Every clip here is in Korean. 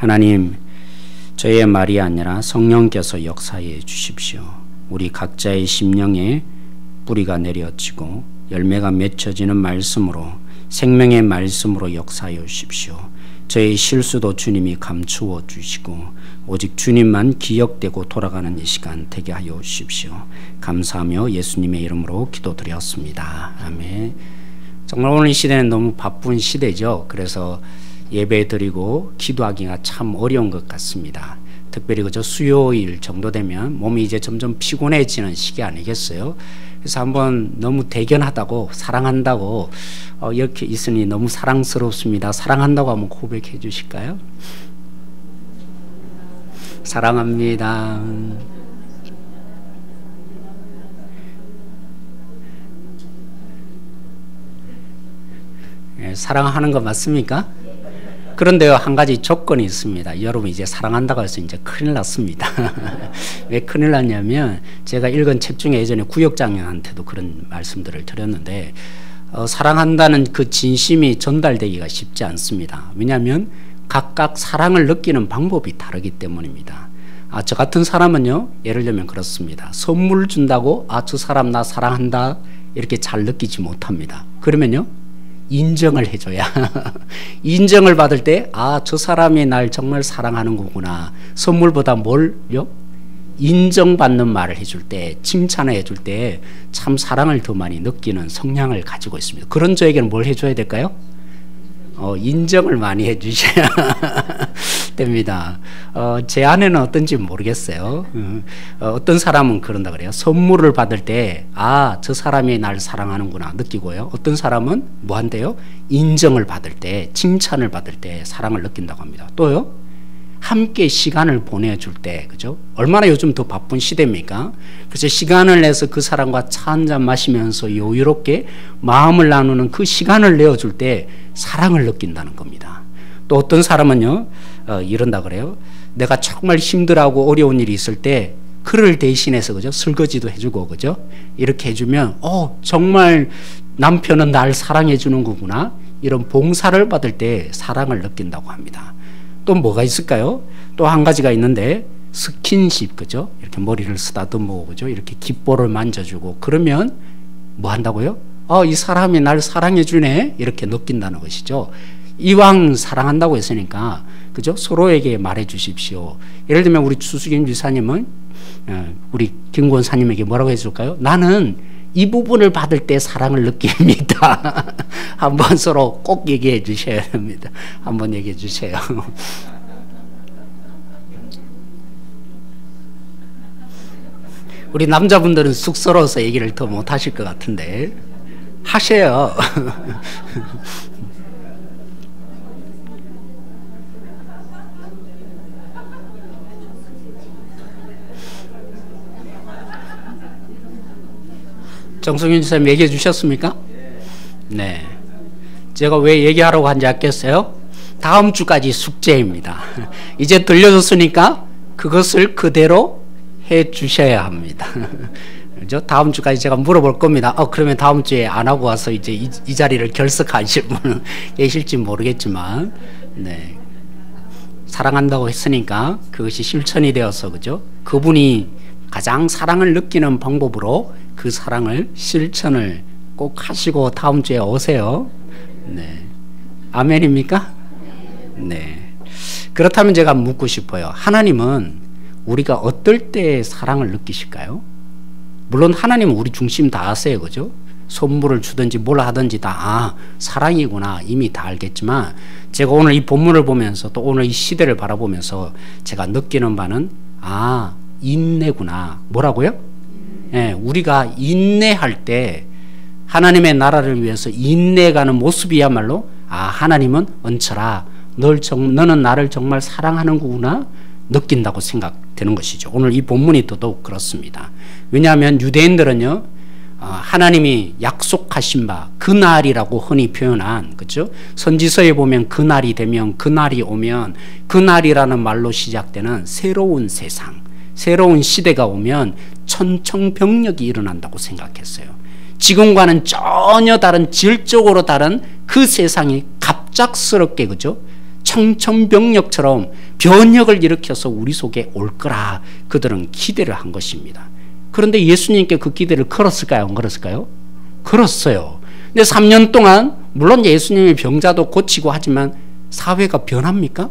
하나님, 저의 말이 아니라 성령께서 역사해 주십시오. 우리 각자의 심령에 뿌리가 내려지고 열매가 맺혀지는 말씀으로, 생명의 말씀으로 역사해 주십시오. 저의 실수도 주님이 감추어 주시고 오직 주님만 기억되고 돌아가는 이 시간 되게 하여 주십시오. 감사하며 예수님의 이름으로 기도드렸습니다. 아멘. 정말 오늘 이 시대는 너무 바쁜 시대죠. 그래서 예배 드리고 기도하기가 참 어려운 것 같습니다. 특별히 그저 수요일 정도 되면 몸이 이제 점점 피곤해지는 시기 아니겠어요? 그래서 한번 너무 대견하다고, 사랑한다고, 이렇게 있으니 너무 사랑스럽습니다. 사랑한다고 한번 고백해 주실까요? 사랑합니다. 네, 사랑하는 거 맞습니까? 그런데요, 한 가지 조건이 있습니다. 여러분 이제 사랑한다고 해서 이제 큰일 났습니다. 왜 큰일 났냐면, 제가 읽은 책 중에 예전에 구역장님한테도 그런 말씀들을 드렸는데, 사랑한다는 그 진심이 전달되기가 쉽지 않습니다. 왜냐하면 각각 사랑을 느끼는 방법이 다르기 때문입니다. 저 같은 사람은요, 예를 들면 그렇습니다. 선물 준다고 저 사람 나 사랑한다 이렇게 잘 느끼지 못합니다. 그러면요, 인정을 해줘야 인정을 받을 때 저 사람이 날 정말 사랑하는 거구나. 선물보다 뭘요? 인정받는 말을 해줄 때, 칭찬을 해줄 때 참 사랑을 더 많이 느끼는 성향을 가지고 있습니다. 그런 저에게는 뭘 해줘야 될까요? 인정을 많이 해주셔야 됩니다. 제 아내는 어떤지 모르겠어요. 어떤 사람은 그런다 그래요. 선물을 받을 때 저 사람이 날 사랑하는구나 느끼고요. 어떤 사람은 뭐 한대요? 인정을 받을 때, 칭찬을 받을 때 사랑을 느낀다고 합니다. 또요, 함께 시간을 보내줄 때, 그죠? 얼마나 요즘 더 바쁜 시대입니까? 그래서 시간을 내서 그 사람과 차 한잔 마시면서 여유롭게 마음을 나누는 그 시간을 내어줄 때 사랑을 느낀다는 겁니다. 또 어떤 사람은요, 이런다 그래요. 내가 정말 힘들어하고 어려운 일이 있을 때 그를 대신해서, 그죠? 설거지도 해주고, 그죠? 이렇게 해주면, 정말 남편은 날 사랑해 주는 거구나. 이런 봉사를 받을 때 사랑을 느낀다고 합니다. 또 뭐가 있을까요? 또 한 가지가 있는데, 스킨십, 그죠? 이렇게 머리를 쓰다듬고, 그죠? 이렇게 귓볼을 만져주고, 그러면 뭐 한다고요? 이 사람이 날 사랑해 주네. 이렇게 느낀다는 것이죠. 이왕 사랑한다고 했으니까, 그죠? 서로에게 말해 주십시오. 예를 들면 우리 추수김 지사님은 우리 김 권사님에게 뭐라고 해줄까요? 나는 이 부분을 받을 때 사랑을 느낍니다. 한번 서로 꼭 얘기해 주셔야 됩니다. 한번 얘기해 주세요. 우리 남자분들은 쑥스러워서 얘기를 더 못 하실 것 같은데 하세요. 정승윤 지사님 얘기해 주셨습니까? 네. 제가 왜 얘기하라고 한지 아겠어요? 다음 주까지 숙제입니다. 이제 들려줬으니까 그것을 그대로 해 주셔야 합니다. 그죠? 다음 주까지 제가 물어볼 겁니다. 그러면 다음 주에 안 하고 와서 이제 이 자리를 결석하실 분은 계실지 모르겠지만, 네. 사랑한다고 했으니까 그것이 실천이 되어서, 그죠? 그분이 가장 사랑을 느끼는 방법으로 그 사랑을 실천을 꼭 하시고 다음 주에 오세요. 네. 아멘입니까? 네. 그렇다면 제가 묻고 싶어요. 하나님은 우리가 어떨 때 사랑을 느끼실까요? 물론 하나님은 우리 중심 다 아세요. 그죠? 선물을 주든지 뭘 하든지 다 사랑이구나 이미 다 알겠지만, 제가 오늘 이 본문을 보면서 또 오늘 이 시대를 바라보면서 제가 느끼는 바는 인내구나. 뭐라고요? 네, 우리가 인내할 때 하나님의 나라를 위해서 인내가는 모습이야말로 하나님은 은철아, 너는 나를 정말 사랑하는구나 느낀다고 생각되는 것이죠. 오늘 이 본문이 더더욱 그렇습니다. 왜냐하면 유대인들은요, 하나님이 약속하신 바 그날이라고 흔히 표현한, 그렇죠? 선지서에 보면 그날이 되면, 그날이 오면, 그날이라는 말로 시작되는 새로운 세상, 새로운 시대가 오면 천청병력이 일어난다고 생각했어요. 지금과는 전혀 다른, 질적으로 다른 그 세상이 갑작스럽게, 그죠? 청천벽력처럼 변혁을 일으켜서 우리 속에 올 거라 그들은 기대를 한 것입니다. 그런데 예수님께 그 기대를 걸었을까요? 안 걸었을까요? 걸었어요. 근데 3년 동안 물론 예수님이 병자도 고치고 하지만 사회가 변합니까?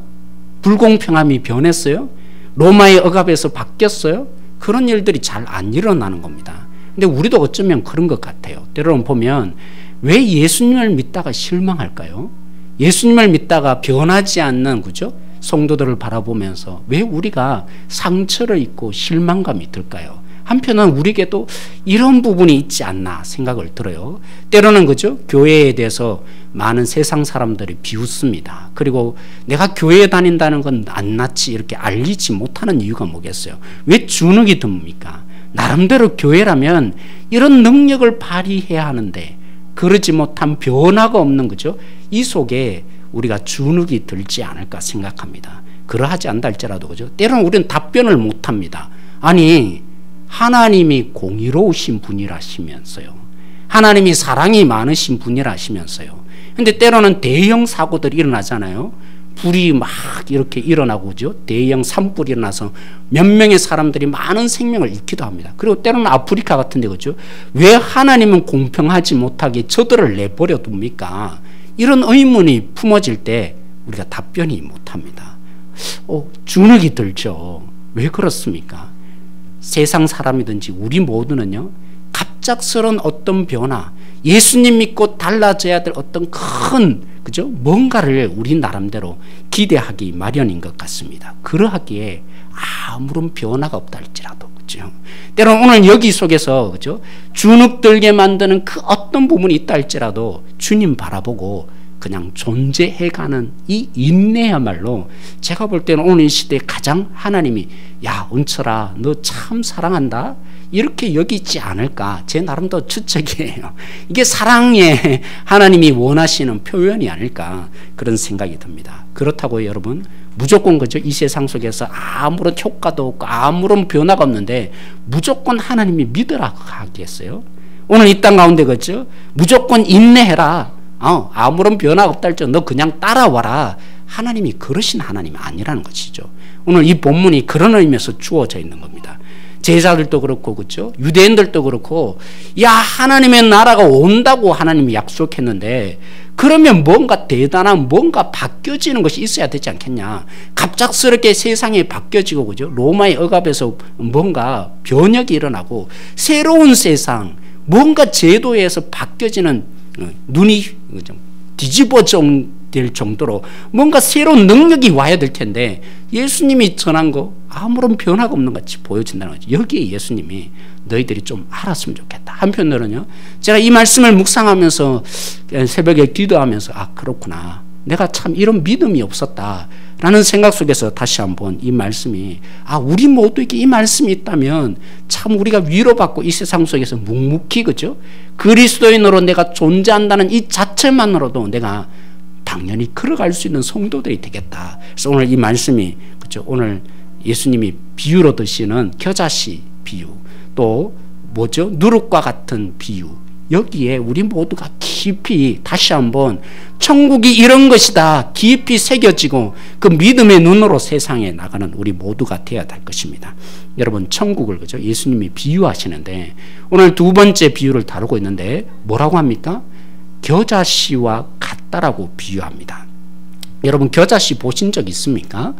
불공평함이 변했어요? 로마의 억압에서 바뀌었어요? 그런 일들이 잘 안 일어나는 겁니다. 근데 우리도 어쩌면 그런 것 같아요. 때로는 보면 왜 예수님을 믿다가 실망할까요? 예수님을 믿다가 변하지 않는, 그죠? 성도들을 바라보면서 왜 우리가 상처를 입고 실망감이 들까요? 한편은 우리에게도 이런 부분이 있지 않나 생각을 들어요. 때로는, 그죠? 교회에 대해서 많은 세상 사람들이 비웃습니다. 그리고 내가 교회에 다닌다는 건 안 낫지 이렇게 알리지 못하는 이유가 뭐겠어요? 왜 주눅이 듭니까? 나름대로 교회라면 이런 능력을 발휘해야 하는데 그러지 못한 변화가 없는, 거죠. 이 속에 우리가 주눅이 들지 않을까 생각합니다. 그러하지 않다 할지라도, 그죠. 때로는 우리는 답변을 못합니다. 아니, 하나님이 공의로우신 분이라시면서요. 하나님이 사랑이 많으신 분이라시면서요. 근데 때로는 대형 사고들이 일어나잖아요. 불이 막 이렇게 일어나고, 그죠. 대형 산불이 일어나서 몇 명의 사람들이 많은 생명을 잃기도 합니다. 그리고 때로는 아프리카 같은데, 그죠. 왜 하나님은 공평하지 못하게 저들을 내버려 둡니까? 이런 의문이 품어질 때 우리가 답변이 못합니다. 주눅이 들죠. 왜 그렇습니까? 세상 사람이든지 우리 모두는요, 갑작스러운 어떤 변화, 예수님 믿고 달라져야 될 어떤 큰, 그죠? 뭔가를 우리 나름대로 기대하기 마련인 것 같습니다. 그러하기에 아무런 변화가 없다 할지라도, 그죠? 때로는 오늘 여기 속에서, 그죠? 주눅 들게 만드는 그 어떤 부분이 있다 할지라도 주님 바라보고 그냥 존재해가는 이 인내야말로 제가 볼 때는 오늘 이 시대에 가장 하나님이, 야, 은철아, 너 참 사랑한다, 이렇게 여기지 않을까, 제 나름대로 추측이에요. 이게 사랑의 하나님이 원하시는 표현이 아닐까, 그런 생각이 듭니다. 그렇다고 여러분 무조건, 그죠, 이 세상 속에서 아무런 효과도 없고 아무런 변화가 없는데 무조건 하나님이 믿으라고 하겠어요? 오늘 이 땅 가운데, 그죠, 무조건 인내해라, 아무런 변화가 없다 할지라도 너 그냥 따라와라, 하나님이 그러신 하나님이 아니라는 것이죠. 오늘 이 본문이 그런 의미에서 주어져 있는 겁니다. 제자들도 그렇고, 그렇죠? 유대인들도 그렇고, 야, 하나님의 나라가 온다고 하나님이 약속했는데 그러면 뭔가 대단한 뭔가 바뀌어지는 것이 있어야 되지 않겠냐. 갑작스럽게 세상이 바뀌어지고, 그죠? 로마의 억압에서 뭔가 변혁이 일어나고 새로운 세상, 뭔가 제도에서 바뀌어지는, 눈이 뒤집어져 될 정도로 뭔가 새로운 능력이 와야 될 텐데 예수님이 전한 거 아무런 변화가 없는 것 같이 보여진다는 거죠. 여기에 예수님이 너희들이 좀 알았으면 좋겠다. 한편으로는요, 제가 이 말씀을 묵상하면서 새벽에 기도하면서, 아, 그렇구나, 내가 참 이런 믿음이 없었다 라는 생각 속에서 다시 한번 이 말씀이, 아, 우리 모두에게 이 말씀이 있다면 참 우리가 위로받고 이 세상 속에서 묵묵히, 그죠, 그리스도인으로 내가 존재한다는 이 자체만으로도 내가 당연히 걸어갈 수 있는 성도들이 되겠다. 그래서 오늘 이 말씀이, 그죠, 오늘 예수님이 비유로 드시는 겨자씨 비유, 또 뭐죠, 누룩과 같은 비유, 여기에 우리 모두가 깊이 다시 한번 천국이 이런 것이다 깊이 새겨지고 그 믿음의 눈으로 세상에 나가는 우리 모두가 되어야 될 것입니다. 여러분, 천국을, 그죠, 예수님이 비유하시는데 오늘 두 번째 비유를 다루고 있는데 뭐라고 합니까? 겨자씨와 같다라고 비유합니다. 여러분, 겨자씨 보신 적 있습니까?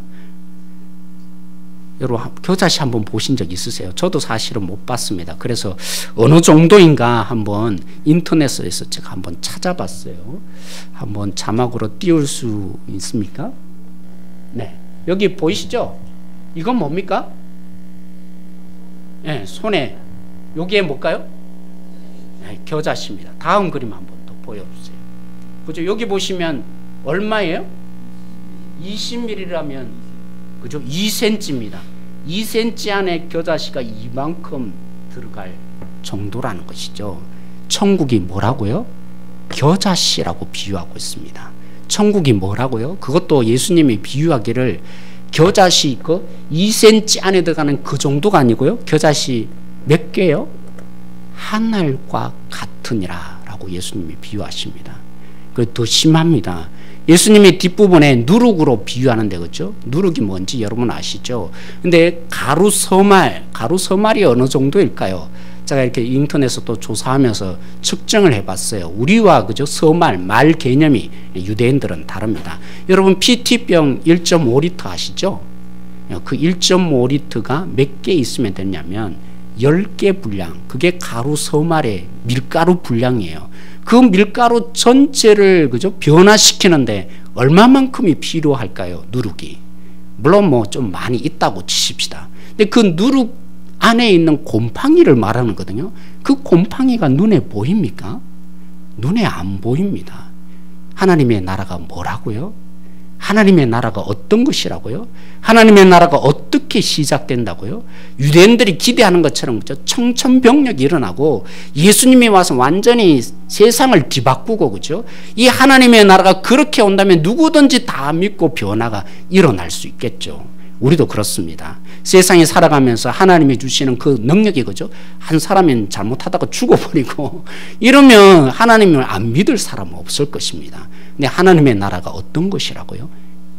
여러분, 겨자씨 한번 보신 적 있으세요? 저도 사실은 못 봤습니다. 그래서 어느 정도인가 한번 인터넷에서 제가 한번 찾아봤어요. 한번 자막으로 띄울 수 있습니까? 네, 여기 보이시죠? 이건 뭡니까? 네, 손에 여기에 뭘까요? 네, 겨자씨입니다. 다음 그림 한번 더 보여주세요. 그죠? 여기 보시면 얼마예요? 20ml라면, 그죠? 2cm입니다. 2cm 안에 겨자씨가 이만큼 들어갈 정도라는 것이죠. 천국이 뭐라고요? 겨자씨라고 비유하고 있습니다. 천국이 뭐라고요? 그것도 예수님이 비유하기를 겨자씨 그 2cm 안에 들어가는 그 정도가 아니고요. 겨자씨 몇 개요? 하늘과 같으니라 라고 예수님이 비유하십니다. 그 더 심합니다. 예수님이 뒷부분에 누룩으로 비유하는데, 그죠? 누룩이 뭔지 여러분 아시죠? 근데 가루서말이 어느 정도일까요? 제가 이렇게 인터넷에서 또 조사하면서 측정을 해봤어요. 우리와 그죠? 말 개념이 유대인들은 다릅니다. 여러분 PT병 1.5리터 아시죠? 그 1.5리터가 몇 개 있으면 되냐면 10개 분량, 그게 가루서말의 밀가루 분량이에요. 그 밀가루 전체를 그죠? 변화시키는데 얼마만큼이 필요할까요? 누룩이. 물론 뭐 좀 많이 있다고 치십시다. 근데 그 누룩 안에 있는 곰팡이를 말하는 거거든요. 그 곰팡이가 눈에 보입니까? 눈에 안 보입니다. 하나님의 나라가 뭐라고요? 하나님의 나라가 어떤 것이라고요? 하나님의 나라가 어떻게 시작된다고요? 유대인들이 기대하는 것처럼 그죠? 청천벽력이 일어나고 예수님이 와서 완전히 세상을 뒤바꾸고 그죠? 이 하나님의 나라가 그렇게 온다면 누구든지 다 믿고 변화가 일어날 수 있겠죠. 우리도 그렇습니다. 세상에 살아가면서 하나님이 주시는 그 능력이 그죠? 한 사람은 잘못하다가 죽어버리고 이러면 하나님을 안 믿을 사람은 없을 것입니다. 근데 하나님의 나라가 어떤 것이라고요?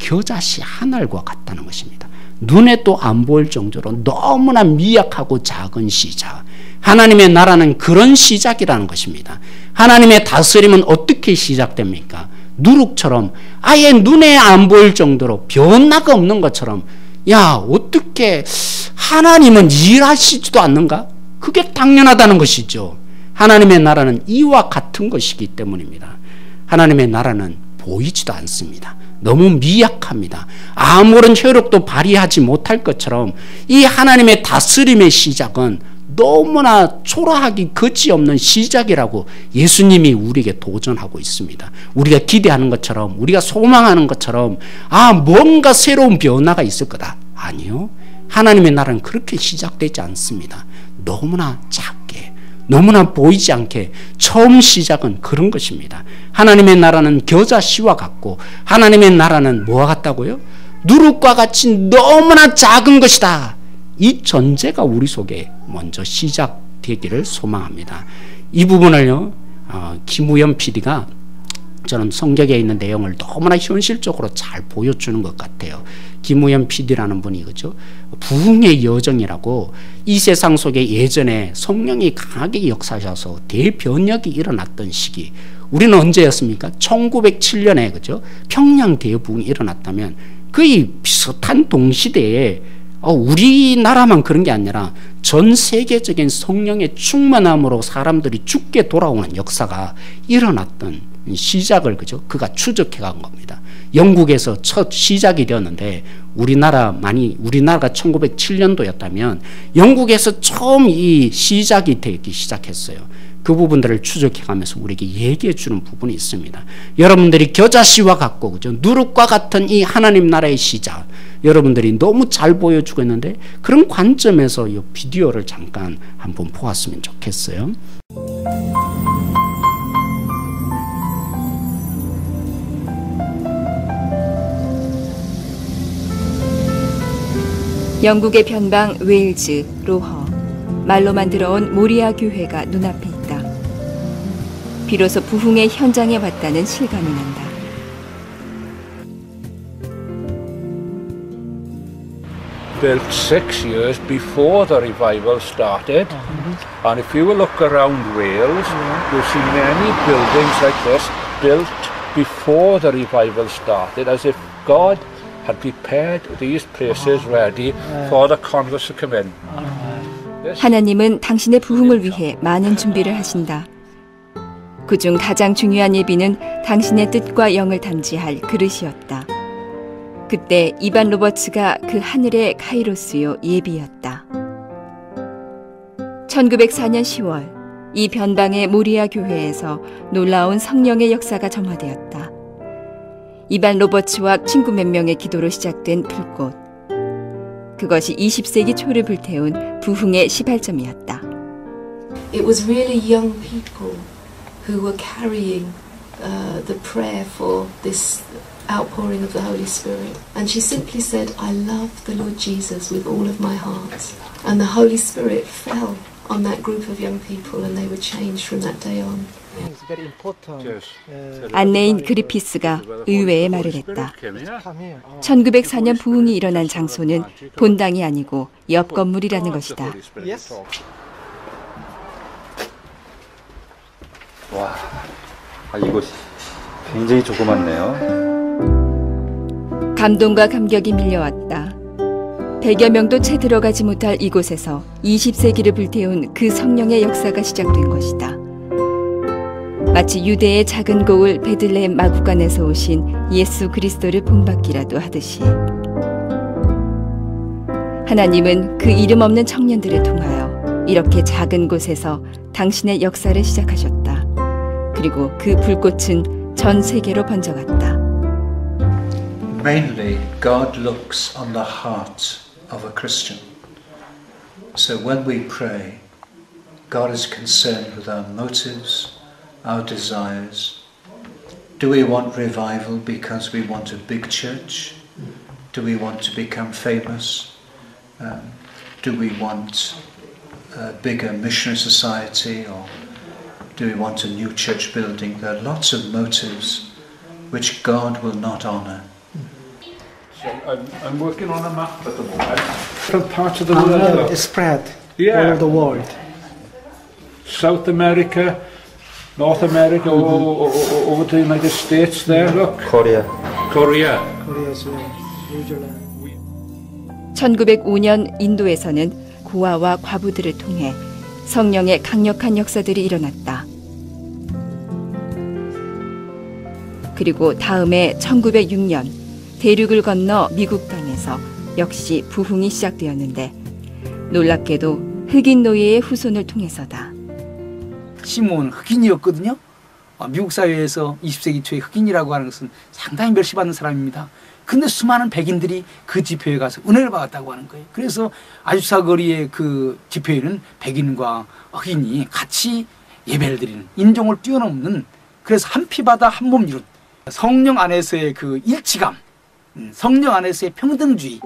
겨자씨 한 알과 같다는 것입니다. 눈에 또 안 보일 정도로 너무나 미약하고 작은 시작. 하나님의 나라는 그런 시작이라는 것입니다. 하나님의 다스림은 어떻게 시작됩니까? 누룩처럼 아예 눈에 안 보일 정도로 변화가 없는 것처럼, 야, 어떻게 하나님은 일하시지도 않는가? 그게 당연하다는 것이죠. 하나님의 나라는 이와 같은 것이기 때문입니다. 하나님의 나라는 보이지도 않습니다. 너무 미약합니다. 아무런 효력도 발휘하지 못할 것처럼 이 하나님의 다스림의 시작은 너무나 초라하기 그지없는 시작이라고 예수님이 우리에게 도전하고 있습니다. 우리가 기대하는 것처럼, 우리가 소망하는 것처럼 뭔가 새로운 변화가 있을 거다. 아니요. 하나님의 나라는 그렇게 시작되지 않습니다. 너무나 작게, 너무나 보이지 않게 처음 시작은 그런 것입니다. 하나님의 나라는 겨자씨와 같고, 하나님의 나라는 뭐와 같다고요? 누룩과 같이 너무나 작은 것이다. 이 전제가 우리 속에 먼저 시작되기를 소망합니다. 이 부분을요, 김우현 PD가 저는 성경에 있는 내용을 너무나 현실적으로 잘 보여주는 것 같아요. 김우현 PD라는 분이 그죠? 부흥의 여정이라고 이 세상 속에 예전에 성령이 강하게 역사하셔서 대변혁이 일어났던 시기. 우리는 언제였습니까? 1907년에 그죠? 평양 대부흥이 일어났다면 거의 비슷한 동시대에 우리나라만 그런 게 아니라 전 세계적인 성령의 충만함으로 사람들이 죽게 돌아오는 역사가 일어났던 시작을 그죠? 그가 추적해 간 겁니다. 영국에서 첫 시작이 되었는데 우리나라가 1907년도였다면 영국에서 처음 이 시작이 되기 시작했어요. 그 부분들을 추적해 가면서 우리에게 얘기해 주는 부분이 있습니다. 여러분들이 겨자씨와 같고 그죠? 누룩과 같은 이 하나님 나라의 시작, 여러분들이 너무 잘 보여주고 있는데 그런 관점에서 이 비디오를 잠깐 한번 보았으면 좋겠어요. 영국의 변방 웨일즈, 로허, 말로만 들어온 모리아 교회가 눈앞에 있다. 비로소 부흥의 현장에 왔다는 실감이 난다. Built 6 years before the revival started, and if you look around Wales, you'll see many buildings like this built before the revival started, as if God had prepared these places ready for the converts to come in. 하나님은 당신의 부흥을 위해 많은 준비를 하신다. 그중 가장 중요한 예비는 당신의 뜻과 영을 담지할 그릇이었다. 그때 이반 로버츠가 그 하늘의 카이로스요 예비였다. 1904년 10월 이 변방의 모리아 교회에서 놀라운 성령의 역사가 점화되었다. 이반 로버츠와 친구 몇 명의 기도로 시작된 불꽃. 그것이 20세기 초를 불태운 부흥의 시발점이었다. It was really young people who were carrying the prayer for this outpouring of the Holy Spirit. And she simply said, I love the Lord Jesus with all of my heart. And the Holy Spirit fell on that group of young people and they were changed from that day on. 안내인 그리피스가 의외의 말을 했다. 1904년 부흥이 일어난 장소는 본당이 아니고 옆 건물이라는 것이다. 와, 이곳이 굉장히 조그맣네요. 감동과 감격이 밀려왔다. 100여 명도 채 들어가지 못할 이곳에서 20세기를 불태운 그 성령의 역사가 시작된 것이다. 마치 유대의 작은 고을 베들레헴 마구간에서 오신 예수 그리스도를 본받기라도 하듯이 하나님은 그 이름 없는 청년들을 통하여 이렇게 작은 곳에서 당신의 역사를 시작하셨다. 그리고 그 불꽃은 전 세계로 번져갔다. Mainly, God looks on the heart of a Christian. So when we pray, God is concerned with our motives, our desires. Do we want revival because we want a big church? Do we want to become famous? Do we want a bigger missionary society, or do we want a new church building? There are lots of motives which God will not honor. I'm working on a map at the moment. Different parts of the world. It's spread Yeah. all over the world. South America, North America, over to the United States there, look. Korea. Korea. Korea as well, New Zealand. 1905년 인도에서는 고아와 과부들을 통해 성령의 강력한 역사들이 일어났다. 그리고 다음해 1906년 대륙을 건너 미국 땅에서 역시 부흥이 시작되었는데 놀랍게도 흑인 노예의 후손을 통해서다. 시몬은 흑인이었거든요. 미국 사회에서 20세기 초에 흑인이라고 하는 것은 상당히 멸시받는 사람입니다. 근데 수많은 백인들이 그 집회에 가서 은혜를 받았다고 하는 거예요. 그래서 아주사거리의 그 집회에는 백인과 흑인이 같이 예배를 드리는, 인종을 뛰어넘는, 그래서 한 피바다 한 몸 이룬 성령 안에서의 그 일치감, 성령 안에서의 평등주의.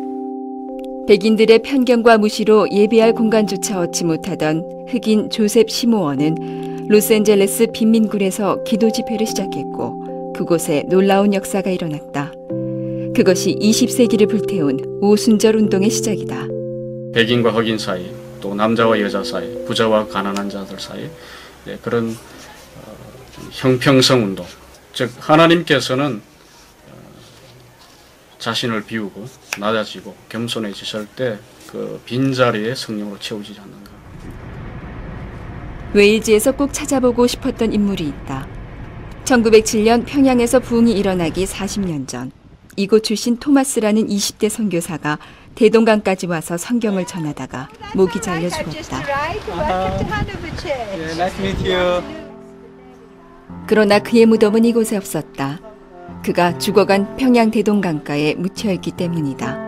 백인들의 편견과 무시로 예배할 공간조차 얻지 못하던 흑인 조셉 시모어는 로스앤젤레스 빈민굴에서 기도 집회를 시작했고 그곳에 놀라운 역사가 일어났다. 그것이 20세기를 불태운 오순절 운동의 시작이다. 백인과 흑인 사이, 또 남자와 여자 사이, 부자와 가난한 자들 사이 그런 형평성 운동. 즉 하나님께서는 자신을 비우고 낮아지고 겸손해지실 때 그 빈자리에 성령으로 채워지지 않는가. 웨일즈에서 꼭 찾아보고 싶었던 인물이 있다. 1907년 평양에서 부흥이 일어나기 40년 전 이곳 출신 토마스라는 20대 선교사가 대동강까지 와서 성경을 전하다가 목이 잘려 죽었다. 그러나 그의 무덤은 이곳에 없었다. 그가 죽어간 평양 대동강가에 묻혀있기 때문이다.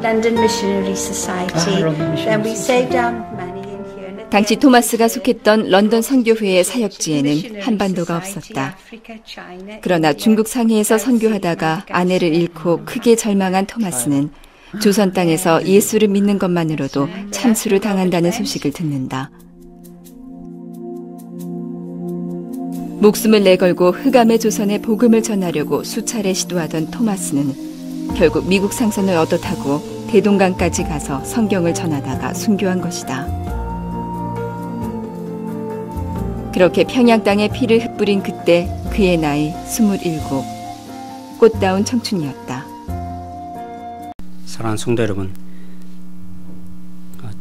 London Missionary Society. Then we saved our money in here. 당시 토마스가 속했던 런던 선교회의 사역지에는 한반도가 없었다. 그러나 중국 상해에서 선교하다가 아내를 잃고 크게 절망한 토마스는 조선 땅에서 예수를 믿는 것만으로도 참수를 당한다는 소식을 듣는다. 목숨을 내걸고 흑암의 조선에 복음을 전하려고 수차례 시도하던 토마스는 결국 미국 상선을 얻어 타고 대동강까지 가서 성경을 전하다가 순교한 것이다. 그렇게 평양 땅에 피를 흩뿌린 그때 그의 나이 27, 꽃다운 청춘이었다. 사랑하는 성도 여러분,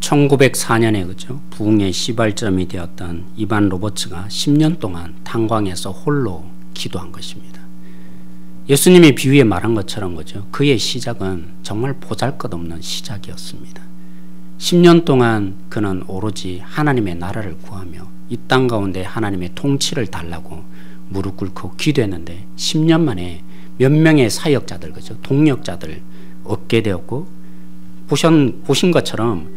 1904년에 그죠? 부흥의 시발점이 되었던 이반 로버츠가 10년 동안 탄광에서 홀로 기도한 것입니다. 예수님이 비유에 말한 것처럼 그죠? 그의 시작은 정말 보잘것없는 시작이었습니다. 10년 동안 그는 오로지 하나님의 나라를 구하며 이 땅 가운데 하나님의 통치를 달라고 무릎 꿇고 기도했는데 10년 만에 몇 명의 사역자들, 그죠? 동력자들 얻게 되었고 보신 것처럼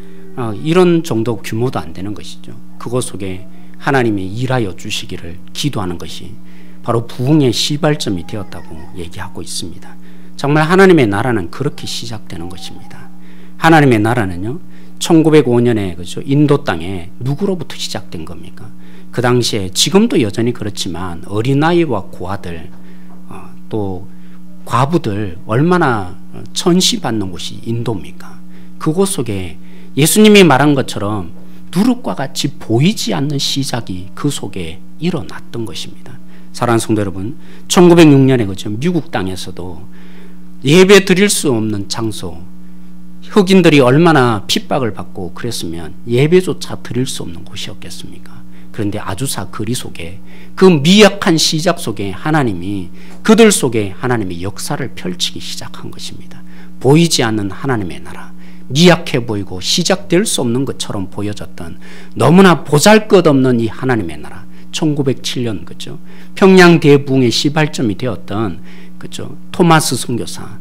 이런 정도 규모도 안 되는 것이죠. 그것 속에 하나님이 일하여 주시기를 기도하는 것이 바로 부흥의 시발점이 되었다고 얘기하고 있습니다. 정말 하나님의 나라는 그렇게 시작되는 것입니다. 하나님의 나라는요, 1905년에 그죠? 인도 땅에 누구로부터 시작된 겁니까? 그 당시에 지금도 여전히 그렇지만 어린아이와 고아들 또 과부들 얼마나 천시받는 곳이 인도입니까? 그곳 속에 예수님이 말한 것처럼 누룩과 같이 보이지 않는 시작이 그 속에 일어났던 것입니다. 사랑하는 성도 여러분, 1906년에 그죠? 미국 땅에서도 예배 드릴 수 없는 장소, 흑인들이 얼마나 핍박을 받고 그랬으면 예배조차 드릴 수 없는 곳이었겠습니까? 그런데 아주사 거리 속에 그 미약한 시작 속에 하나님이 그들 속에 하나님의 역사를 펼치기 시작한 것입니다. 보이지 않는 하나님의 나라, 미약해 보이고 시작될 수 없는 것처럼 보여졌던 너무나 보잘것없는 이 하나님의 나라, 1907년 그죠? 평양 대부흥의 시발점이 되었던 그죠? 토마스 선교사,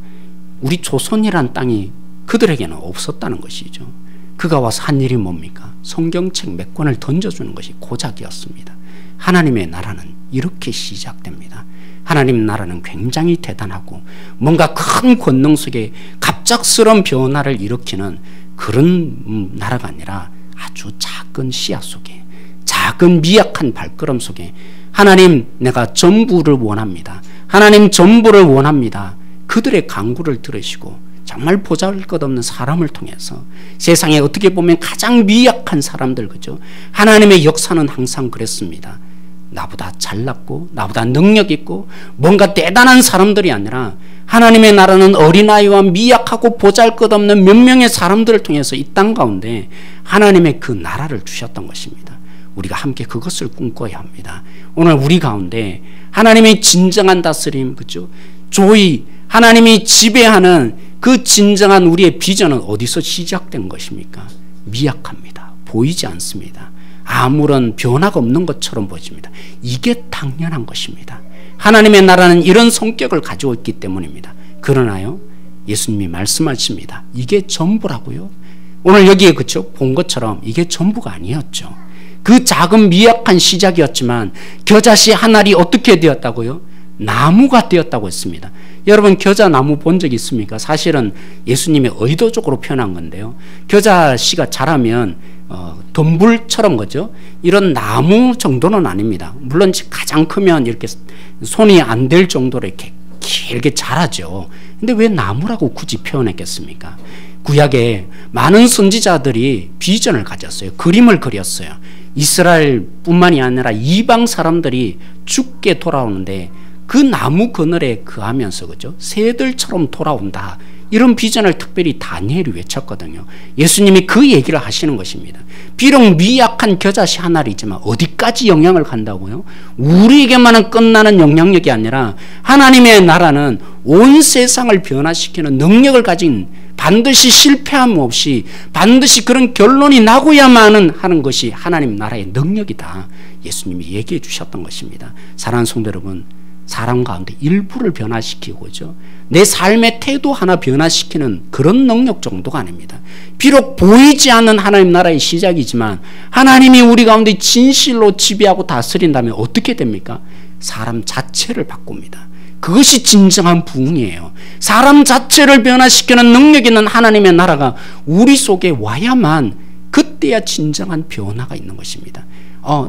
우리 조선이란 땅이 그들에게는 없었다는 것이죠. 그가 와서 한 일이 뭡니까? 성경책 몇 권을 던져주는 것이 고작이었습니다. 하나님의 나라는 이렇게 시작됩니다. 하나님 나라는 굉장히 대단하고 뭔가 큰 권능 속에 갑작스러운 변화를 일으키는 그런 나라가 아니라 아주 작은 씨앗 속에, 작은 미약한 발걸음 속에 하나님, 내가 전부를 원합니다. 하나님 전부를 원합니다. 그들의 간구를 들으시고 정말 보잘것없는 사람을 통해서 세상에 어떻게 보면 가장 미약한 사람들, 그죠? 하나님의 역사는 항상 그랬습니다. 나보다 잘났고 나보다 능력 있고 뭔가 대단한 사람들이 아니라 하나님의 나라는 어린아이와 미약하고 보잘것없는 몇 명의 사람들을 통해서 이 땅 가운데 하나님의 그 나라를 주셨던 것입니다. 우리가 함께 그것을 꿈꿔야 합니다. 오늘 우리 가운데 하나님의 진정한 다스림, 그죠? 조의 하나님이 지배하는 그 진정한 우리의 비전은 어디서 시작된 것입니까? 미약합니다. 보이지 않습니다. 아무런 변화가 없는 것처럼 보여집니다. 이게 당연한 것입니다. 하나님의 나라는 이런 성격을 가지고 있기 때문입니다. 그러나요, 예수님이 말씀하십니다. 이게 전부라고요? 오늘 여기에 그쵸? 본 것처럼 이게 전부가 아니었죠. 그 작은 미약한 시작이었지만 겨자씨 한 알이 어떻게 되었다고요? 나무가 되었다고 했습니다. 여러분, 겨자나무 본 적 있습니까? 사실은 예수님이 의도적으로 표현한 건데요. 겨자씨가 자라면 덤불처럼 거죠. 이런 나무 정도는 아닙니다. 물론 가장 크면 이렇게 손이 안 될 정도로 이렇게 길게 자라죠. 근데 왜 나무라고 굳이 표현했겠습니까? 구약에 많은 선지자들이 비전을 가졌어요. 그림을 그렸어요. 이스라엘뿐만이 아니라 이방 사람들이 죽게 돌아오는데 그 나무 그늘에 거하면서 그죠? 새들처럼 돌아온다. 이런 비전을 특별히 다니엘이 외쳤거든요. 예수님이 그 얘기를 하시는 것입니다. 비록 미약한 겨자씨 한 알이지만 어디까지 영향을 간다고요? 우리에게만은 끝나는 영향력이 아니라 하나님의 나라는 온 세상을 변화시키는 능력을 가진, 반드시 실패함 없이 반드시 그런 결론이 나고야만 하는 것이 하나님 나라의 능력이다. 예수님이 얘기해 주셨던 것입니다. 사랑하는 성도 여러분, 사람 가운데 일부를 변화시키고죠. 내 삶의 태도 하나 변화시키는 그런 능력 정도가 아닙니다. 비록 보이지 않는 하나님 나라의 시작이지만 하나님이 우리 가운데 진실로 지배하고 다스린다면 어떻게 됩니까? 사람 자체를 바꿉니다. 그것이 진정한 부흥이에요. 사람 자체를 변화시키는 능력 있는 하나님의 나라가 우리 속에 와야만 그때야 진정한 변화가 있는 것입니다.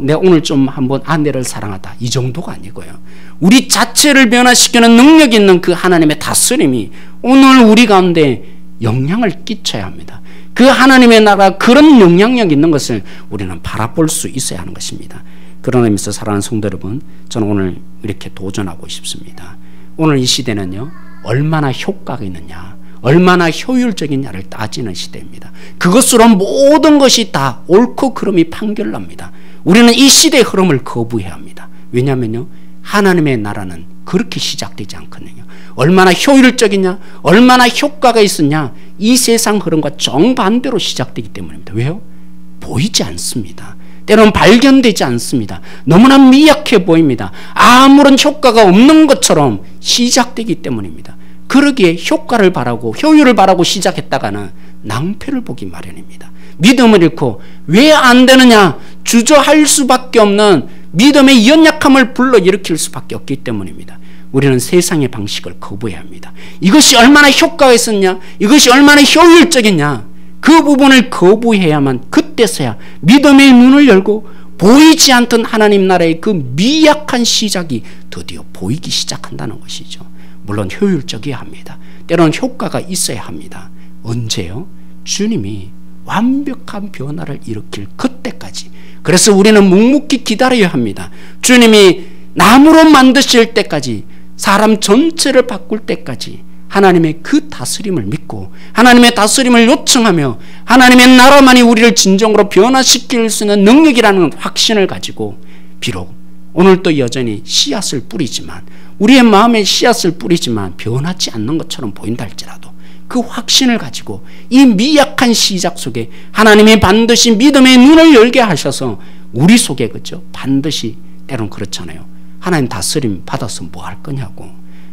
내가 오늘 좀 한번 아내를 사랑하다, 이 정도가 아니고요. 우리 자체를 변화시키는 능력 있는 그 하나님의 다스림이 오늘 우리 가운데 영향을 끼쳐야 합니다. 그 하나님의 나라, 그런 영향력 있는 것을 우리는 바라볼 수 있어야 하는 것입니다. 그런 의미에서 사랑하는 성도 여러분, 저는 오늘 이렇게 도전하고 싶습니다. 오늘 이 시대는요, 얼마나 효과가 있느냐, 얼마나 효율적이냐를 따지는 시대입니다. 그것으로 모든 것이 다 옳고 그름이 판결납니다. 우리는 이 시대의 흐름을 거부해야 합니다. 왜냐하면요, 하나님의 나라는 그렇게 시작되지 않거든요. 얼마나 효율적이냐, 얼마나 효과가 있었냐, 이 세상 흐름과 정반대로 시작되기 때문입니다. 왜요? 보이지 않습니다. 때로는 발견되지 않습니다. 너무나 미약해 보입니다. 아무런 효과가 없는 것처럼 시작되기 때문입니다. 그러기에 효과를 바라고 효율을 바라고 시작했다가는 낭패를 보기 마련입니다. 믿음을 잃고 왜 안 되느냐 주저할 수밖에 없는 믿음의 연약함을 불러일으킬 수밖에 없기 때문입니다. 우리는 세상의 방식을 거부해야 합니다. 이것이 얼마나 효과가 있었냐, 이것이 얼마나 효율적이냐, 그 부분을 거부해야만 그때서야 믿음의 눈을 열고 보이지 않던 하나님 나라의 그 미약한 시작이 드디어 보이기 시작한다는 것이죠. 물론 효율적이어야 합니다. 때로는 효과가 있어야 합니다. 언제요? 주님이 완벽한 변화를 일으킬 그때까지. 그래서 우리는 묵묵히 기다려야 합니다. 주님이 나무로 만드실 때까지, 사람 전체를 바꿀 때까지 하나님의 그 다스림을 믿고 하나님의 다스림을 요청하며 하나님의 나라만이 우리를 진정으로 변화시킬 수 있는 능력이라는 확신을 가지고, 비록 오늘도 여전히 씨앗을 뿌리지만, 우리의 마음에 씨앗을 뿌리지만 변하지 않는 것처럼 보인다 할지라도 그 확신을 가지고 이 미약한 시작 속에 하나님이 반드시 믿음의 눈을 열게 하셔서 우리 속에, 그죠? 반드시, 때론 그렇잖아요. 하나님 다스림 받아서 뭐 할 거냐고.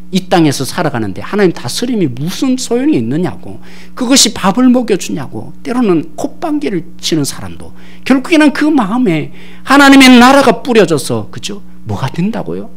이 땅에서 살아가는데 하나님 다스림이 무슨 소용이 있느냐고. 그것이 밥을 먹여주냐고. 때로는 콧방귀를 치는 사람도 결국에는 그 마음에 하나님의 나라가 뿌려져서, 그죠? 뭐가 된다고요?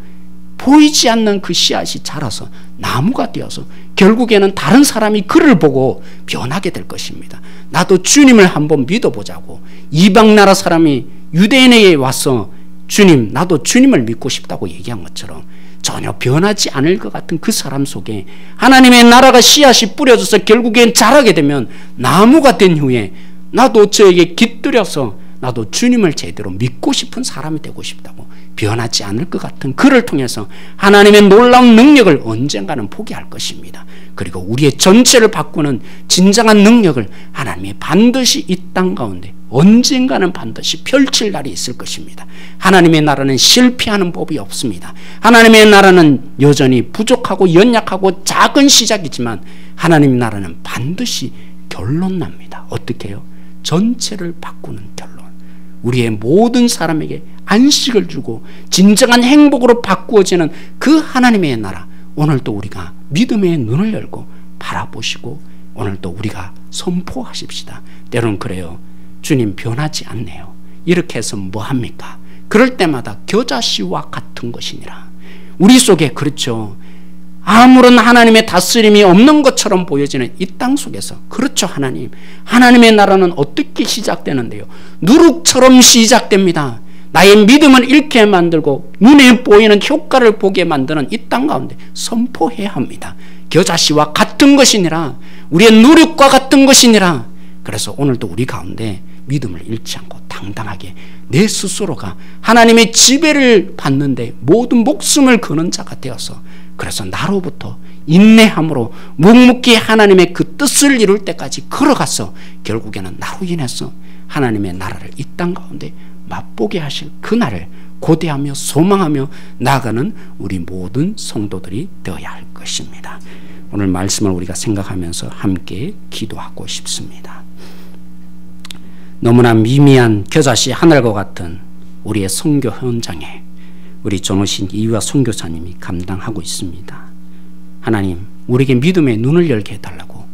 보이지 않는 그 씨앗이 자라서 나무가 되어서 결국에는 다른 사람이 그를 보고 변하게 될 것입니다. 나도 주님을 한번 믿어보자고 이방 나라 사람이 유대인에게 와서 주님, 나도 주님을 믿고 싶다고 얘기한 것처럼 전혀 변하지 않을 것 같은 그 사람 속에 하나님의 나라가 씨앗이 뿌려져서 결국엔 자라게 되면 나무가 된 후에 나도 저에게 깃들여서 나도 주님을 제대로 믿고 싶은 사람이 되고 싶다고, 변하지 않을 것 같은 그를 통해서 하나님의 놀라운 능력을 언젠가는 보게 할 것입니다. 그리고 우리의 전체를 바꾸는 진정한 능력을 하나님이 반드시 이 땅 가운데 언젠가는 반드시 펼칠 날이 있을 것입니다. 하나님의 나라는 실패하는 법이 없습니다. 하나님의 나라는 여전히 부족하고 연약하고 작은 시작이지만 하나님의 나라는 반드시 결론 납니다. 어떻게 해요? 전체를 바꾸는 결론. 우리의 모든 사람에게 안식을 주고 진정한 행복으로 바꾸어지는 그 하나님의 나라, 오늘도 우리가 믿음의 눈을 열고 바라보시고 오늘도 우리가 선포하십시다. 때로는 그래요. 주님 변하지 않네요. 이렇게 해서 뭐합니까? 그럴 때마다 겨자씨와 같은 것이니라. 우리 속에, 그렇죠, 아무런 하나님의 다스림이 없는 것처럼 보여지는 이 땅 속에서, 그렇죠, 하나님의 나라는 어떻게 시작되는데요? 누룩처럼 시작됩니다. 나의 믿음을 잃게 만들고 눈에 보이는 효과를 보게 만드는 이 땅 가운데 선포해야 합니다. 겨자씨와 같은 것이니라. 우리의 누룩과 같은 것이니라. 그래서 오늘도 우리 가운데 믿음을 잃지 않고 당당하게 내 스스로가 하나님의 지배를 받는데 모든 목숨을 거는 자가 되어서, 그래서 나로부터 인내함으로 묵묵히 하나님의 그 뜻을 이룰 때까지 걸어가서 결국에는 나로 인해서 하나님의 나라를 이 땅 가운데 맛보게 하실 그날을 고대하며 소망하며 나아가는 우리 모든 성도들이 되어야 할 것입니다. 오늘 말씀을 우리가 생각하면서 함께 기도하고 싶습니다. 너무나 미미한 겨자씨 하늘과 같은 우리의 선교 현장에 우리 전호신 이유아 선교사님이 감당하고 있습니다. 하나님, 우리에게 믿음의 눈을 열게 해달라고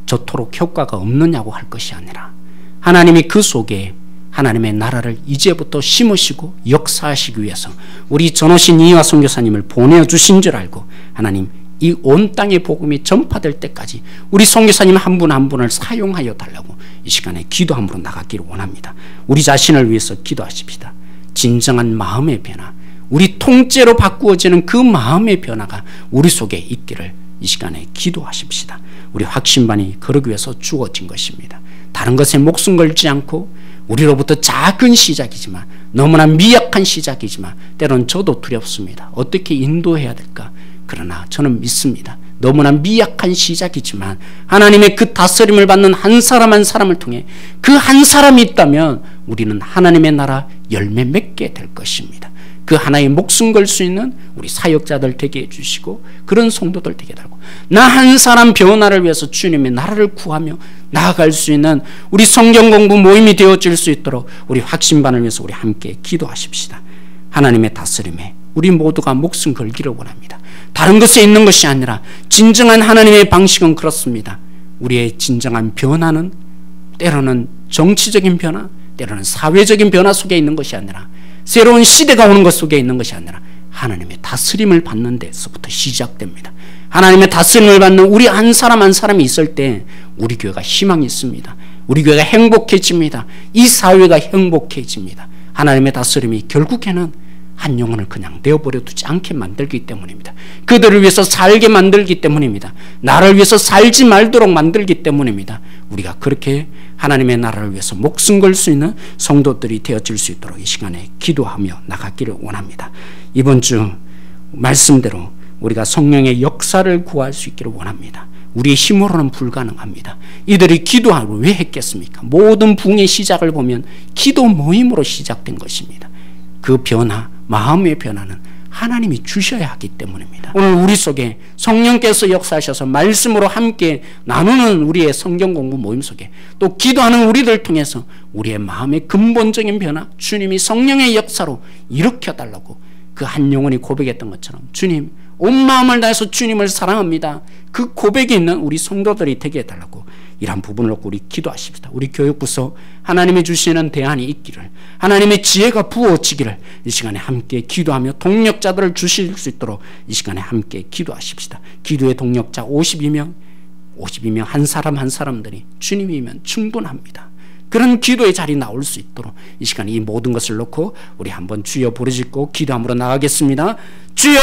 저토록 효과가 없느냐고 할 것이 아니라 하나님이 그 속에 하나님의 나라를 이제부터 심으시고 역사하시기 위해서 우리 전호신 이유아 선교사님을 보내주신 줄 알고, 하나님, 이 온 땅의 복음이 전파될 때까지 우리 선교사님 한 분 한 분을 사용하여 달라고 이 시간에 기도함으로 나가기를 원합니다. 우리 자신을 위해서 기도하십시다. 진정한 마음의 변화, 우리 통째로 바꾸어지는 그 마음의 변화가 우리 속에 있기를 이 시간에 기도하십시다. 우리 확신반이 그러기 위해서 주어진 것입니다. 다른 것에 목숨 걸지 않고 우리로부터 작은 시작이지만, 너무나 미약한 시작이지만 때로는 저도 두렵습니다. 어떻게 인도해야 될까? 그러나 저는 믿습니다. 너무나 미약한 시작이지만 하나님의 그 다스림을 받는 한 사람 한 사람을 통해 그 한 사람이 있다면 우리는 하나님의 나라 열매 맺게 될 것입니다. 그 하나의 목숨 걸 수 있는 우리 사역자들 되게 해주시고 그런 성도들 되게 달고, 나 한 사람 변화를 위해서 주님의 나라를 구하며 나아갈 수 있는 우리 성경 공부 모임이 되어질 수 있도록 우리 확신반을 위해서 우리 함께 기도하십시다. 하나님의 다스림에 우리 모두가 목숨 걸기를 원합니다. 다른 것에 있는 것이 아니라 진정한 하나님의 방식은 그렇습니다. 우리의 진정한 변화는 때로는 정치적인 변화, 때로는 사회적인 변화 속에 있는 것이 아니라, 새로운 시대가 오는 것 속에 있는 것이 아니라 하나님의 다스림을 받는 데서부터 시작됩니다. 하나님의 다스림을 받는 우리 한 사람 한 사람이 있을 때 우리 교회가 희망이 있습니다. 우리 교회가 행복해집니다. 이 사회가 행복해집니다. 하나님의 다스림이 결국에는 한 영혼을 그냥 내어버려 두지 않게 만들기 때문입니다. 그들을 위해서 살게 만들기 때문입니다. 나를 위해서 살지 말도록 만들기 때문입니다. 우리가 그렇게 하나님의 나라를 위해서 목숨 걸 수 있는 성도들이 되어질 수 있도록 이 시간에 기도하며 나가기를 원합니다. 이번 주 말씀대로 우리가 성령의 역사를 구할 수 있기를 원합니다. 우리의 힘으로는 불가능합니다. 이들이 기도하러 왜 했겠습니까? 모든 부흥의 시작을 보면 기도 모임으로 시작된 것입니다. 그 변화, 마음의 변화는 하나님이 주셔야 하기 때문입니다. 오늘 우리 속에 성령께서 역사하셔서 말씀으로 함께 나누는 우리의 성경 공부 모임 속에 또 기도하는 우리들 통해서 우리의 마음의 근본적인 변화, 주님이 성령의 역사로 일으켜달라고 그 한 영혼이 고백했던 것처럼 주님, 온 마음을 다해서 주님을 사랑합니다. 그 고백이 있는 우리 성도들이 되게 해달라고 이런 부분을 놓고 우리 기도하십시다. 우리 교육부서 하나님이 주시는 대안이 있기를, 하나님의 지혜가 부어지기를 이 시간에 함께 기도하며 동력자들을 주실 수 있도록 이 시간에 함께 기도하십시다. 기도의 동력자 52명 한 사람 한 사람들이 주님이면 충분합니다. 그런 기도의 자리 나올 수 있도록 이 시간에 이 모든 것을 놓고 우리 한번 주여 부르짖고 기도함으로 나가겠습니다. 주여!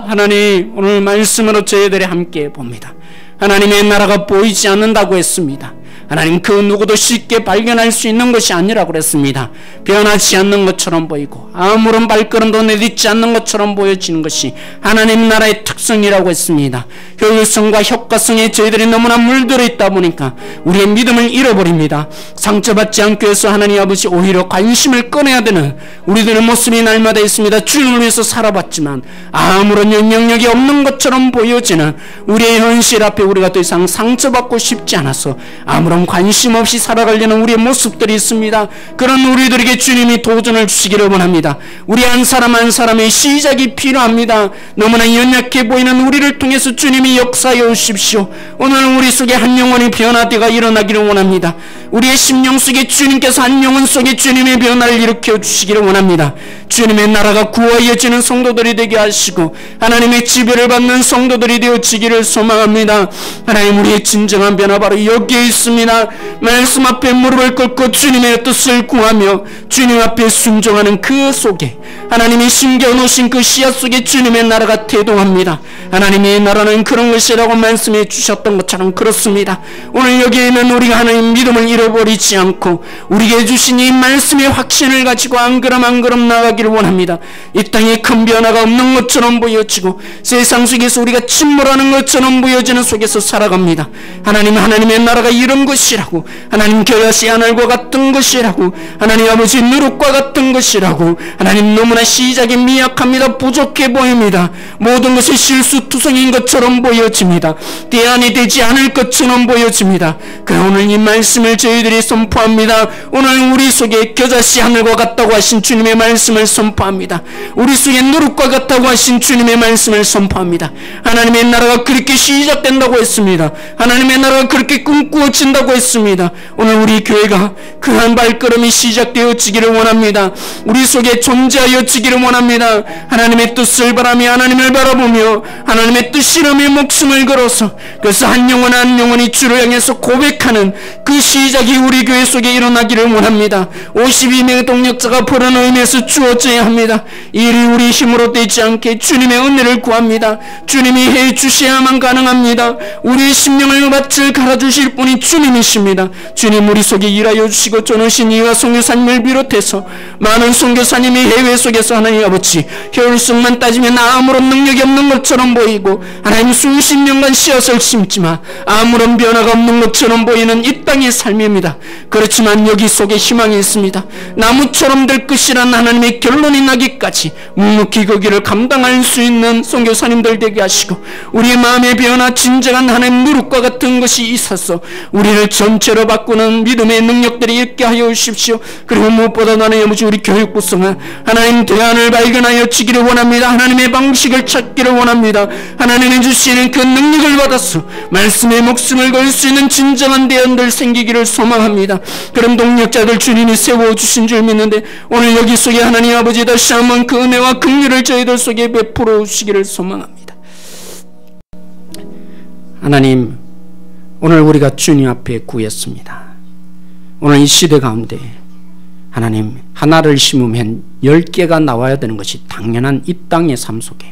하나님, 오늘 말씀으로 저희들이 함께 봅니다. 하나님의 나라가 보이지 않는다고 했습니다. 하나님, 그 누구도 쉽게 발견할 수 있는 것이 아니라고 그랬습니다. 변하지 않는 것처럼 보이고 아무런 발걸음도 내딛지 않는 것처럼 보여지는 것이 하나님 나라의 특성이라고 했습니다. 효율성과 효과성에 저희들이 너무나 물들어 있다 보니까 우리의 믿음을 잃어버립니다. 상처받지 않기 위해서 하나님 아버지 오히려 관심을 꺼내야 되는 우리들의 모습이 날마다 있습니다. 주님을 위해서 살아봤지만 아무런 영향력이 없는 것처럼 보여지는 우리의 현실 앞에 우리가 더 이상 상처받고 싶지 않아서 아무런 관심 없이 살아가려는 우리의 모습들이 있습니다. 그런 우리들에게 주님이 도전을 주시기를 원합니다. 우리 한 사람 한 사람의 시작이 필요합니다. 너무나 연약해 보이는 우리를 통해서 주님이 역사해 오십시오. 오늘 우리 속에 한 영혼의 변화가 일어나기를 원합니다. 우리의 심령 속에 주님께서 한 영혼 속에 주님의 변화를 일으켜 주시기를 원합니다. 주님의 나라가 구하여지는 성도들이 되게 하시고 하나님의 지배를 받는 성도들이 되어지기를 소망합니다. 하나님, 우리의 진정한 변화 바로 여기에 있습니다. 말씀 앞에 무릎을 꿇고 주님의 뜻을 구하며 주님 앞에 순종하는 그 속에 하나님이 심겨놓으신 그 씨앗 속에 주님의 나라가 태동합니다. 하나님의 나라는 그런 것이라고 말씀해 주셨던 것처럼 그렇습니다. 오늘 여기에 있는 우리가 하나님 믿음을 잃어버리지 않고 우리에게 주신 이 말씀의 확신을 가지고 한 걸음 한 걸음 나가기를 원합니다. 이 땅에 큰 변화가 없는 것처럼 보여지고 세상 속에서 우리가 침몰하는 것처럼 보여지는 속에서 살아갑니다. 하나님의 나라가 이런 것이라고, 하나님 겨자씨 하늘과 같은 것이라고, 하나님 아버지 누룩과 같은 것이라고, 하나님 너무나 시작이 미약합니다. 부족해 보입니다. 모든 것이 실수투성인 것처럼 보여집니다. 대안이 되지 않을 것처럼 보여집니다. 그러나 오늘 이 말씀을 저희들이 선포합니다. 오늘 우리 속에 겨자씨 하늘과 같다고 하신 주님의 말씀을 선포합니다. 우리 속에 누룩과 같다고 하신 주님의 말씀을 선포합니다. 하나님의 나라가 그렇게 시작된다고 했습니다. 하나님의 나라가 그렇게 꿈꾸어진다고 했습니다. 오늘 우리 교회가 그러한 발걸음이 시작되어지기를 원합니다. 우리 속에 존재하여지기를 원합니다. 하나님의 뜻을 바라며 하나님을 바라보며 하나님의 뜻이름에 목숨을 걸어서 그래서 한 영혼 한 영혼이 주를 향해서 고백하는 그 시작이 우리 교회 속에 일어나기를 원합니다. 52명의 동력자가 보는 의미에서 주어져야 합니다. 이 일이 우리 힘으로 되지 않게 주님의 은혜를 구합니다. 주님이 해주셔야만 가능합니다. 우리의 심령을 밭을 갈아주실 분이 주님이십니다. 주님 우리 속에 일하여 주시고 전우신 이와 선교사님을 비롯해서 많은 선교사님이 해외 속에서 하나님 아버지 효율성만 따지면 아무런 능력이 없는 것처럼 보이고 하나님 수십 년간 씨앗을 심지만 아무런 변화가 없는 것처럼 보이는 이 땅의 삶입니다. 그렇지만 여기 속에 희망이 있습니다. 나무처럼 될 것이란 하나님의 결론이 나기까지 묵묵히 그 길을 감당할 수 있는 선교사님들 되게 하시고 우리의 마음의 변화 진정한 하나님 누룩과 같은 것이 있어서 우리를 교회를 전체로 바꾸는 믿음의 능력들이 있게 하여 주십시오. 그리고 무엇보다 나는 아버지 우리 교육 구성은 하나님 대안을 발견하여 주기를 원합니다. 하나님의 방식을 찾기를 원합니다. 하나님이 주시는 그 능력을 받아서 말씀에 목숨을 걸 수 있는 진정한 대안들 생기기를 소망합니다. 그런 동력자들 주님이 세워주신 줄 믿는데 오늘 여기 속에 하나님 아버지 다시 한번 그 은혜와 긍휼을 저희들 속에 베풀어 주시기를 소망합니다. 하나님, 오늘 우리가 주님 앞에 구했습니다. 오늘 이 시대 가운데 하나님, 하나를 심으면 10개가 나와야 되는 것이 당연한 이 땅의 삶 속에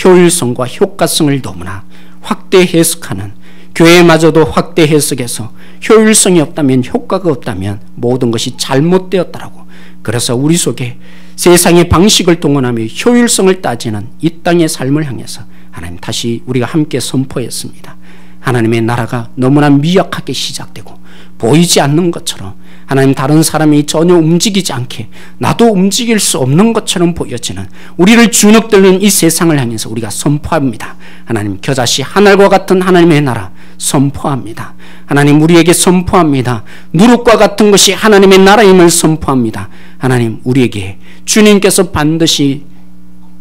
효율성과 효과성을 너무나 확대 해석하는, 교회마저도 확대 해석해서 효율성이 없다면, 효과가 없다면 모든 것이 잘못되었다라고, 그래서 우리 속에 세상의 방식을 동원하며 효율성을 따지는 이 땅의 삶을 향해서 하나님 다시 우리가 함께 선포했습니다. 하나님의 나라가 너무나 미약하게 시작되고 보이지 않는 것처럼, 하나님 다른 사람이 전혀 움직이지 않게 나도 움직일 수 없는 것처럼 보여지는 우리를 주눅들는 이 세상을 향해서 우리가 선포합니다. 하나님, 겨자씨 하늘과 같은 하나님의 나라 선포합니다. 하나님, 우리에게 선포합니다. 누룩과 같은 것이 하나님의 나라임을 선포합니다. 하나님, 우리에게 주님께서 반드시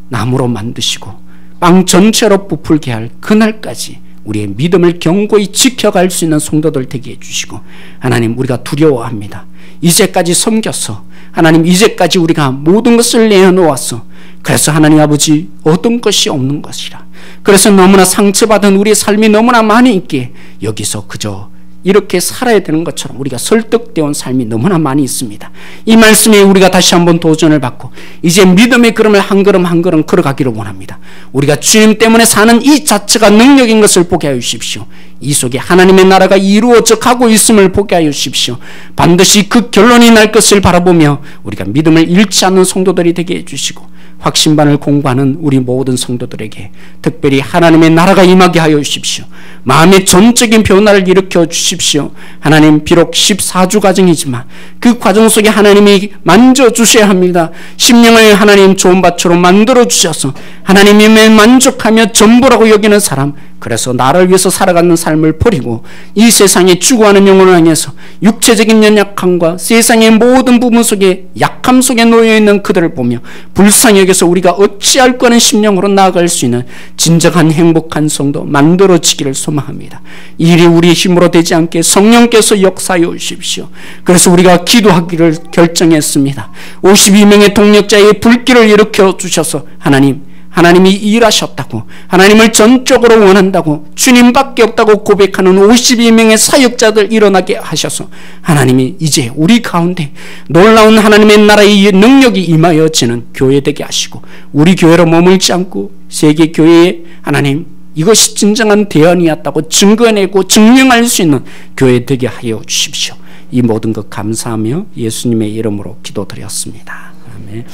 나무로 만드시고 빵 전체로 부풀게 할 그날까지 우리의 믿음을 견고히 지켜갈 수 있는 성도들 되게 해주시고, 하나님, 우리가 두려워합니다. 이제까지 섬겼어. 하나님, 이제까지 우리가 모든 것을 내어놓았어. 그래서 하나님 아버지 얻은 것이 없는 것이라. 그래서 너무나 상처받은 우리의 삶이 너무나 많이 있기에 여기서 그저 이렇게 살아야 되는 것처럼 우리가 설득되어 온 삶이 너무나 많이 있습니다. 이 말씀에 우리가 다시 한번 도전을 받고 이제 믿음의 걸음을 한 걸음 한 걸음 걸어가기를 원합니다. 우리가 주님 때문에 사는 이 자체가 능력인 것을 보게 하여 주십시오. 이 속에 하나님의 나라가 이루어져 가고 있음을 보게 하여 주십시오. 반드시 그 결론이 날 것을 바라보며 우리가 믿음을 잃지 않는 성도들이 되게 해주시고, 확신반을 공부하는 우리 모든 성도들에게 특별히 하나님의 나라가 임하게 하여 주십시오. 마음의 전적인 변화를 일으켜 주십시오. 하나님, 비록 14주 과정이지만 그 과정 속에 하나님이 만져주셔야 합니다. 심령을 하나님 좋은 밭으로 만들어 주셔서 하나님이 만족하며 전부라고 여기는 사람, 그래서 나를 위해서 살아가는 삶을 버리고 이 세상에 추구하는 영혼을 향해서 육체적인 연약함과 세상의 모든 부분 속에 약함 속에 놓여있는 그들을 보며 불쌍히 여겨서 우리가 어찌할 거는 심령으로 나아갈 수 있는 진정한 행복한 성도 만들어지기를 소망합니다. 이 일이 우리의 힘으로 되지 않게 성령께서 역사하여 주십시오. 그래서 우리가 기도하기를 결정했습니다. 52명의 동력자의 불길을 일으켜 주셔서 하나님이 일하셨다고, 하나님을 전적으로 원한다고, 주님밖에 없다고 고백하는 52명의 사역자들 일어나게 하셔서 하나님이 이제 우리 가운데 놀라운 하나님의 나라의 능력이 임하여지는 교회 되게 하시고, 우리 교회로 머물지 않고 세계 교회에 하나님 이것이 진정한 대안이었다고 증거해내고 증명할 수 있는 교회 되게 하여 주십시오. 이 모든 것 감사하며 예수님의 이름으로 기도드렸습니다. 아멘.